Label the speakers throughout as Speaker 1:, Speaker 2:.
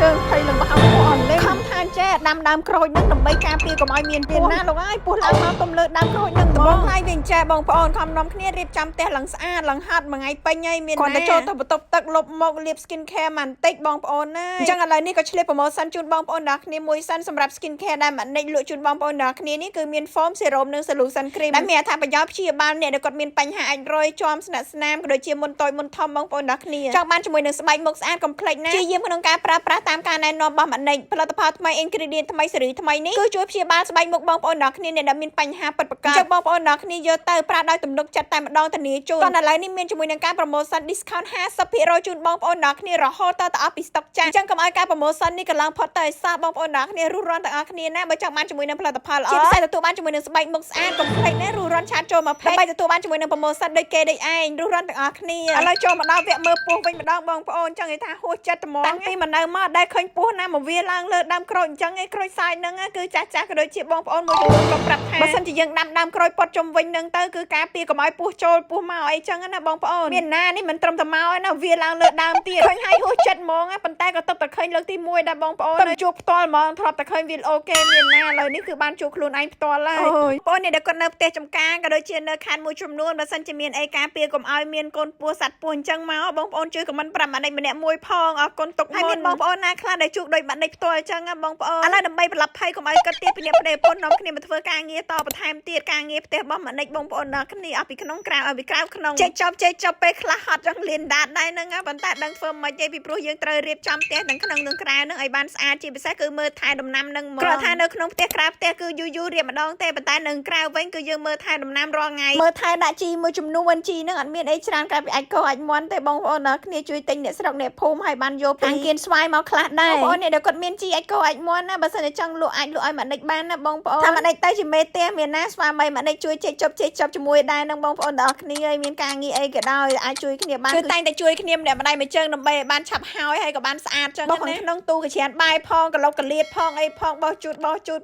Speaker 1: ជើងភ័យឡើងបោះអស់លេខំថាចេះដាំដើមក្រូចនឹងដើម្បីការពារកុំឲ្យមានពស់ណាលោកអើយពស់ឡើងមកទុំលើដើមក្រូចនឹងបងហើយវិញចេះបងប្អូនខំនាំគ្នារៀបចំផ្ទះឡើងស្អាតឡើងហាត់មួយថ្ងៃពេញហើយមានគាត់ទៅចូលទៅបន្ទប់ទឹកលុបមកលាប skin care មិនតិចបងប្អូនណាអញ្ចឹងឥឡូវនេះក៏ឆ្លៀតប្រម៉ូសិនជូនបងប្អូនដល់គ្នាមួយសិនសម្រាប់ skin care ដែលមិនដេញលក់ជូនបងប្អូនដល់គ្នានេះគឺមាន foam serum និង solution cream ដែលមានអត្ថប្រយោជន៍ព្យាបាលអ្នកដែលគាត់មានបញ្ហាអាចរយជាំស្នាក់ស្នាមក៏ដូចជាមុនតូចមុនធំបងប្អូនដល់គ្នាចង់បានជាមួយនឹងស្បែកមុខស្អាតកុំភ្លេចណាជាយាមក្នុងការប្រើប្រាស់តាមការណែនាំរបស់ម៉ានិចផលិតផលថ្មី ingredient ថ្មីស៊េរីថ្មីនេះគឺជួយព្យាបាលស្បែកមុខបងប្អូនដល់គ្នាអ្នកដែលមានបញ្ហាពិតប្រាកដចុះបងប្អូនដល់គ្នាយកទៅប្រើដោយទំនុកចិត្តតែម្ដងធានាជូនតោះឥឡូវនេះមានជាមួយនឹងការ promotion discount 50% ជូនបងប្អូនដល់គ្នារហូតដល់អស់ពី stock ចាស់អញ្ចឹងកុំឲ្យការ promotion នេះកន្លងផុតទៅឲ្យសោះបងប្អូនដល់គ្នារស់រានទាំងអស់គ្នាណាបើចង់បានជាមួយនឹងផលិតផលល្អជាពិសេសទទួលបានជាមួយនឹងស្បែកមុខស្អាតកុំភ្លេចណារស់រានឆាតចូលមកដើម្បីទទួលបានជាមួយនឹង promotion ដូចគេដូចឯងរស់រានទាំងអស់គ្នាឥឡូវចូលមកដល់វគ្គមើលពស់វិញម្ដងបងប្អូនអញ្ចឹងគេថាហួសចិត្តត្មងតាំងពីមកនៅមកដែលឃើញពស់ណាមកវាឡើងលើដើមក្រូចអញ្ចឹងឯងក្រូចសាយហ្នឹងគឺចាស់ក៏ដូចជាបងប្អូនមួយចំនួនក៏ប្រាប់ថាបើសិនជាយើងដាំដើមក្រូចប៉ុតជុំវិញហ្នឹងទៅគឺការពារកុំឲ្យពស់ចូលពស់មកអីចឹងណាបងប្អូនមានណានេះមិនត្រឹមតែមកឯណាវាឡើងលើដើមទៀតឃើញហើយហួសចិត្តហ្មងប៉ុន្តែក៏ទឹកតែឃើញលើកទី1ដែរបងប្អូនជួបផ្ទាល់ហ្មងធ្លាប់តែឃើញវាអូខេមានណាឥឡូវនេះគឺបានជួបខ្លួនឯងផ្ទាល់ហើយបងប្អូននេះដែលគាត់នៅផ្ទះចំការក៏ដូចជានៅខេត្តមួយចំនួនបើសិនជាមានអីការពារកុំឲ្យមានកូនពស់សត្វពស់អញ្ចឹងមកបងប្អូនជួយខមមិនប្រាប់ម៉ានិចម្នាក់មួយផងអរគុណទុកមុនហើយមានបងប្អូនណាខ្លះដែលជួបដូចម៉ានិចផ្ទាល់អញ្ចឹងបងប្អូនឥឡូវដើម្បីប្រឡាប់ភ័យកុំឲ្យគាត់ទៀតពីអ្នកប្តីប្រពន្ធនាំគ្នាមកធ្វើការងារតបន្ថែមទៀតការងារផ្ទះរបស់ម៉ានិចបងប្អូនដល់គ្នាអស់ពីក្នុងក្រៅឲ្យពីក្រៅក្នុងចេះចប់ពេលខ្លះហត់ចង់លៀនដាតដែរហ្នឹងប៉ុន្តែដឹងធ្វើមិនទេពីព្រោះយើងត្រូវរៀបចំផ្ទះទាំងក្នុងនិងក្រៅហ្នឹងឲ្យបានស្អាតជាពិសេសគឺមើលថែដំណាំហ្នឹងមកគ្រាន់ថានៅក្នុងផ្ទះក្រៅផ្ទះគឺយូររៀបម្ដងទេប៉ុន្តែនៅក្រៅវិញគឺយើងមើលថែដំណាំរាល់ថ្ងៃមើលថែដាក់ជីមួយចំនួនជីហ្នឹងអត់មានអីច្រើនក្រៅពីអាចកោអាចមន់ទេបងប្អូនដល់គ្នាជួយទិញអ្នកស្រុកអ្នកភូមិឲ្យបានយកពីគៀនស្វាយមកខ្លះដែរបងប្អូនអ្នកដែលគាត់មានជីអាចកោអាចមន់ណាបើសិនតែចង់លក់អាចលក់ឲ្យម៉ានិចបានណាបងប្អូនថាម៉ានិចទៅជាមេផ្ទះមានណាស្វាមីម៉ានិចជួយចេះចប់ជាមួយដែរនឹងបងប្អូនដល់គ្នាឲ្យមានការងារអីក៏ដោយអាចជួយគ្នាបានគឺតែងតែជួយគ្នាម្នាក់ម្ដាយមួយជើងដើម្បីឲ្យបានឆាប់ហើយក៏បានស្អាតចឹងណាក្នុងទូកញ្ច្រានបាយផងកឡុកកលៀតផងអីផងបោះជូត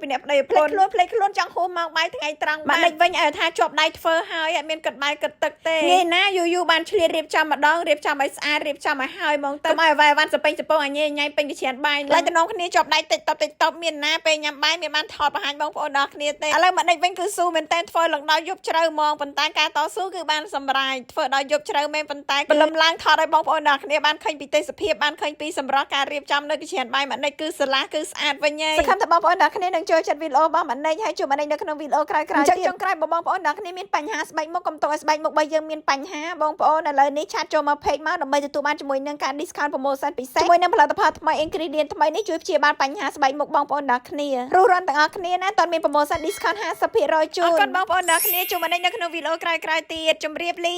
Speaker 1: ពីអ្នកប្តីប្រពន្ធភ្លេចខ្លួនចង់ហួសមកបាយថ្ងៃត្រង់ម៉ានិចវិញឲ្យថាជាប់ដៃធ្វើហើយអត់មានគិតបាយគិតទឹកទេងាយណាយូរបានឆ្លៀតរៀបចំម្ដងរៀបចំឲ្យស្អាតរៀបចំឲ្យហើយហ្មងទៅមកឲ្យវាយវ៉ាន់សពេញសពងឲ្យញ៉ៃពេញកញ្ច្រានបាយឡើយតំណងគ្នាជាប់ដៃតិចតបមានណាពេលញ៉ាំបាយមានបានថតបង្ហាញបងប្អូនដល់គ្នាទេឥឡូវម៉ានិចវិញគឺស៊ូមែនតើធ្វើឡើងដល់យប់ជ្រៅហ្មងប៉ុន្តែការតស៊ូគឺបានសម្រេចធ្វើដល់យប់ជ្រៅមែនប៉ុន្តែព្រលឹមឡើងថតឲ្យបងប្អូនដល់គ្នាបានឃើញពីទេសភាពបានឃើញពីសម្រស់ការរៀបចំនៅកញ្ច្រានបាយម៉ានិចគឺស្រឡះគឺស្អាតវិញហើយសង្ឃឹមថាបងប្អូនដល់គ្នានឹងចូលចិត្តវីដេអូរបស់ម៉ានិចហើយជួបម៉ានិចនៅក្នុងវីដេអូក្រោយៗទៀតចុងក្រោយបងប្អូនដល់គ្នាមានបញ្ហាស្បែកមុខកុំទុកឲ្យស្បែកមុខរបស់យើងមានបញ្ហាបងប្អូនឥឡូវនេះឆាតចូលមក page មកដើម្បីទទួលបានជាមួយនឹងការ discount promotion ពិសេសជាមួយនឹងផលិតផលថ្មី ingredient ថ្មីនេះជួយព្យាបាលបញ្ហាស្បែកមុខបងប្អូនដល់គ្នារស់រានទាំងអស់គ្នាណាតើមាន promotion discount 50% ជូនអរគុណបងប្អូនដល់គ្នាជួបម៉ានិចនៅក្នុងវីដេអូក្រោយៗទៀតជម្រាបលា